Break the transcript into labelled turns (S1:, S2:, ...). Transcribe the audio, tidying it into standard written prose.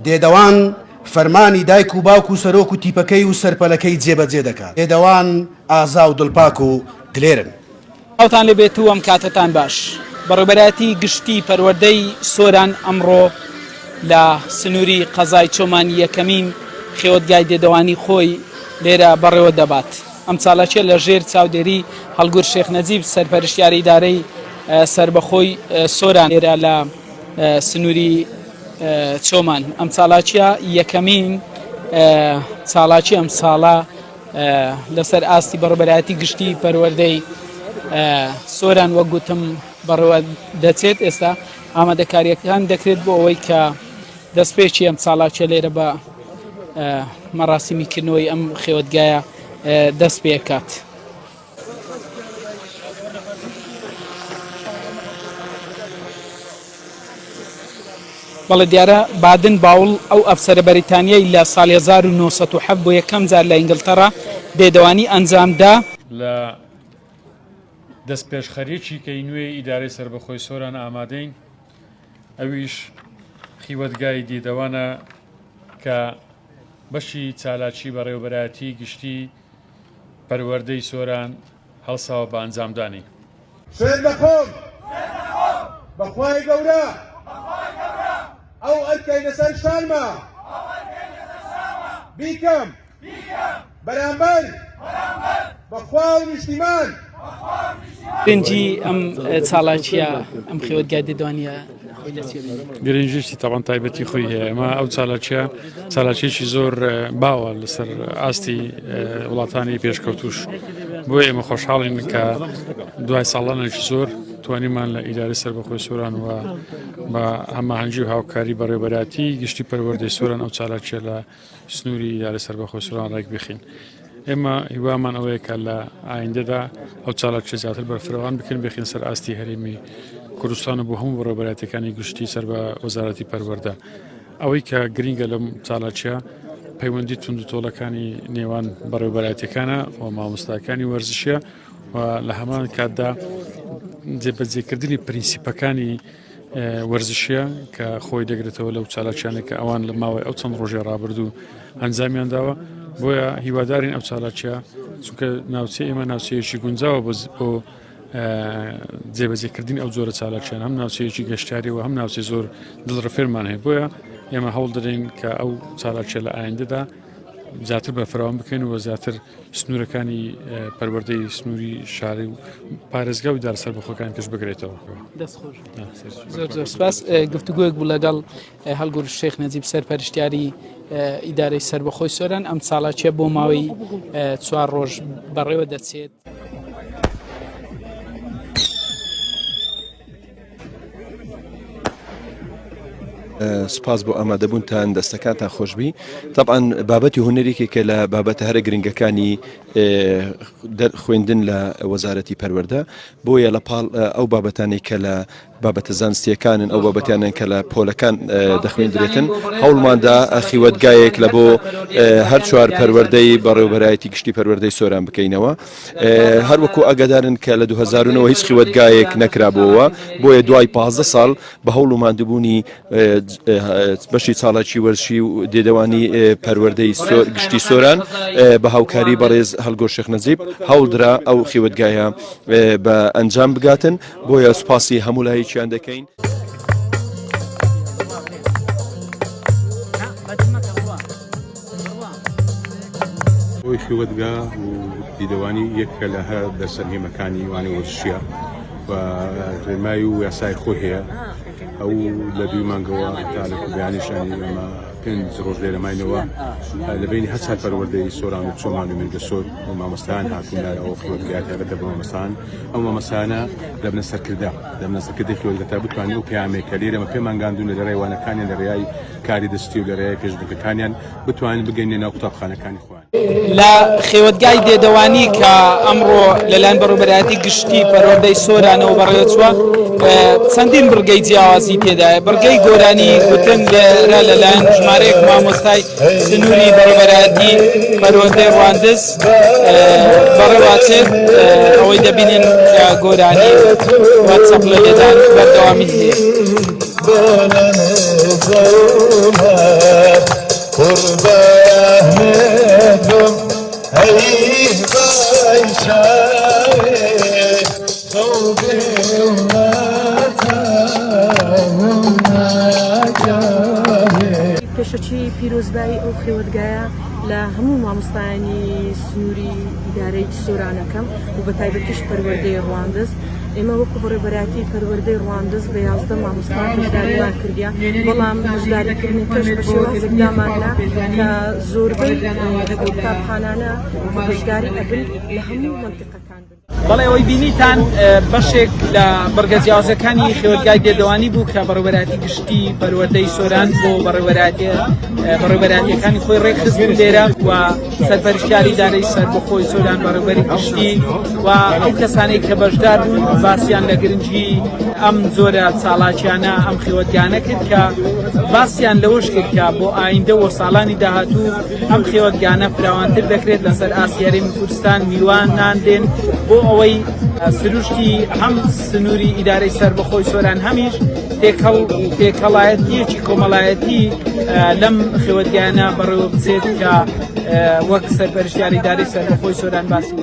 S1: دێدەوان فەرمانی دایک و باوک و سەرۆک و تیپەکەی و سەرپەلەکەی جێبەجێ دەکات. دێدەوان ئازا و دڵپاک و دلێرن.
S2: ئەوتان لەبێت و ئەم کاتتان باش. بەڕێوەبەرایەتی گشتی پەروەردەی سۆران ئەمڕۆ لە سنووری قەزای چۆمانی یەکەمین خێوەتگای دێدەوانی خۆی لێرە بەڕێوە دەبات. ئەم ساڵەکە لە ژێر چاودێری هەڵگور شێخ نەجیب سەرپەرشتیاری ئیدارەی سربەخۆی سۆران لێرە لە سنووری چۆمان. ئەم ساڵاچیە یەکەمین ساڵاچی ئەم ساڵە لەسەر ئاستی بەڕێوەبەرایەتی گشتی پەروەردەی سۆران وەک گوتم بەڕێوە دەچێت. ئێستا ئامادەکاریەکان دەکرێت بۆ ئەوەی کە دەستپێکی ئەم ساڵاچە لێرە بە مەراسیمیکردنەوەی ئەم خێوەتگایە دەست پێ کات. بەڵێ دیارە بادن باوڵ ئەو ئەفسەرە بەریتانیای لە ساڵی 1970 بۆ یەکەم جار لە ئینگلتەرا دێدەوانی ئەنجامدا
S3: لە دەست پێشخەریەکی کەی نوێی ئیدارەی سەربەخۆی سۆران ئامادەین. ئەویش خیوەتگای دێدەوانە کە بەشی چالاکی بەڕێوەبەرایەتی گشتی پەروەردەی سۆران هەڵساوە بە ئەنجامدانی.
S4: سوێن دەخۆم بەخوای گەورە ئەو ئەرکەی لەسەر شانمە بیکەم بەرامبەر بەخوا و نیشتیمان.
S2: گرنگی ئەم چالاکیە ئەم خێوەتگای دێدەوانیە
S3: گرنگیشتی تاوان تایبەتی خۆی هەیە. ئەمە ئەو چالاکیێکی زۆر باوە لەسەر ئاستی وڵاتانی پێشکەوتوش. بۆیە ئێمە خۆشحاڵین کە دوای ساڵانێکی زۆر توانیمان لە ئیدارەی سەربەخۆی سۆران و بە هەماهەنگی و هاوکاری بەڕێوەبەرایەتی گشتی پەروەردەی سۆران ئەو چالاکیە لە سنووری ئیدارەی سەربەخۆی سۆران ڕێک بخین. ئێمە هیوامان ئەوەیە کە لە ئایندەدا ئەو چالاکیە زیاتر بەرفراوان بکەین بخین سەر ئاستی هەرێمی کوردستان و بۆ هەموو بەڕێوەبەرایەتەکانی گشتی سەر بە وەزارەتی پەروەردە. ئەوەی کە گرینگە لەم چالاکیە پەیوەندی توندوتۆڵەکانی نێوان بەڕێوەبەرایەتەکانە و مامۆستاکانی وەرزشیە و لە هەمان کاتدا جێبەجێکردنی پرینسیپەکانی وەرزشیە کە خۆی دەگرێتەوە لەو چالاکیانێک کە ئەوان لە ماوەی ئەو چەند ڕۆژێ ڕابردوو ئەنجامیان داوە. بۆیە هیوادارین ئەو چالاکیە چونکە ناوچە ئێمە ناوچەیەکی گونجاوە بۆ جێبەجێکردنی ئەو جۆرە چالاکیان، هەم ناوچەیەکی گەشتاری و هەم ناوچەی زۆر دڵڕەفێرمان هەیە. بۆیە ئێمە هەوڵ دەدەین کە ئەو چالاکیە لە ئایندەدا زیاتر بەرفراوان بکەین و زیاتر سنوورەکانی پەروەردەی سنووری شاری و پارێزگا و ئیدارە سەربەخۆکان پێش بگرێتەوە.
S2: زۆر سپاس. گفتوگویەک بوو لەگەڵ هەڵگور شێخ نەجیب سەرپەرشتیاری ئیدارەی سەربەخۆی سۆران. ئەم ساڵاکیە بۆ ماوەی 4 ڕۆژ بەڕێوە دەچێت.
S5: سپاس بۆ ئامادەبوونتان دەستەکانتان خۆشببی. طبعاً بابەتی هونەرێکی کە لە بابەتە هەرە گرنگەکانی خوێندن لە وەزارەتی پەروەردە بۆیە لە پاڵ ئەو بابەتانی کە لە بابەتە زانستیەکانن ئەو بابەتیانن کە لە پۆلەکان دەخوێندرێتن هەوڵماندا خیوەتگایەک لە بۆ هەر چوار پەروەردەی بەڕێوەبەرایەتی گشتی پەروەردەی سۆران بکەینەوە. هەروەکو ئاگادارن کە لە 2009 هیچ خیوەتگایەک نەکرابەوە بۆیە دوای 15 ساڵ بە هەوڵ و ماندووبوونی بەشی چالاکی وەرزشی و دێدەوانی پەروەردەی گشتی سۆران بە هاوکاری بەڕێز هەڵگۆر شێخ نەجیب هەوڵدرا ئەو خیوەتگایە بە ئەنجام بگاتن. بۆیە سوپاسی هەموو لایەکیان دەکەین.
S6: بۆی خیوەتگا و دیدەوانی یەکە لە هەر دەسەرهێمەکانی وانی وەرزشیە و ڕێمای و یاسای خۆی هەیە. ئەو لە دوی مانگەوە تا لە کوبیانیشانی ئەمە پێنج ڕۆژ لێرە ماینەوە لە بینی هەست سال پەروەردەی سۆران و چۆمان و ملگە سۆر و مامۆستایان هاتوون لای ئەوە خێوەتگای تایبەتە بە مامۆستایان ئەو مامۆستایانە دەبنە سەرکردەی خێوەتگا تا بتوانین ئەو پەیامەیە کە لێرەمە پێمان گاندوون لە ڕێوانەکانیان لە ڕێیای کاری دەستی و لە ڕێیای پێشبڕکەکانیان بتوانین بگەینە ناو قوتابخانەکانی خۆیان
S2: لە خێوەتگای دێدەوانی کە ئەمڕۆ لەلایەن بەڕێوەبەرایەتی گشتی پەروەردەی سۆرانەوە بەڕێوەچووە چەندین بڕگەی جیاوازی تێدایە بڕگەی گۆرانی گوتن لێرە لەلایەن ژمارەیەک مامۆستای سنووری بەڕێوەبەرایەتی پەروەردەی ڕواندز بەڕێوەچێت ئەوەی دەبینن کە گۆرانی واتسەپ لە لێدان بەردەوامی هەیە
S7: پێشەچی پیرۆزبایی ئەو خێوەتگایە لە هەموو مامۆستایانی سنووری ئیدارەی سۆرانەکەم و بە تایبەتیش پەروەردەی ڕواندز ئێمە وەکو بەڕێوەبەرایەتی پەروەردەی ڕواندز بە 11 مامۆستا بەشداریمان کردیا بەڵام بەشداریکردنەکەش بە شێوازێک داماننا کە زۆربەی قوتابخانانە بەشداری ئەبن لە هەموو مەنتیقەکان بن.
S2: بەڵێ ئەوەی بینیتان بەشێک لە بەرگە جیاوازەکانی خێوەتگای دێدەوانی بوو کە بەڕێوەبەرایەتی گشتی پەروەردەی سۆران بۆ بەڕێوەبەرایەتیەکانی خۆی ڕێکخست لێرە و سەرپەرشتیاری دارەی سەربەخۆی سۆران بەڕێوەبەری گشتی و ئەو کەسانەی کە بەشدار بوون باسییان لە گرنگی ئەم جۆرە چاڵاکیانە ئەم خێوەتگانە کرد کە باسییان لەوەش کرد کە بۆ ئایندە و ساڵانی داهاتوو ئەم خێوەتگانە فراوانتر دەکرێت لەسەر ئاسیارەی کوردستان میوانان دێن بۆ ئەوەی سروشتی هەم سنووری ئیدارەی سەربەخۆی سۆران هەمیش تێکەڵایەتیەکی کۆمەڵایەتی لەم خێوەتگانە بەڕێوە بچێت کە وەک سەرپەرشتیاری ئیدارەی سەربەخۆی سۆران باسی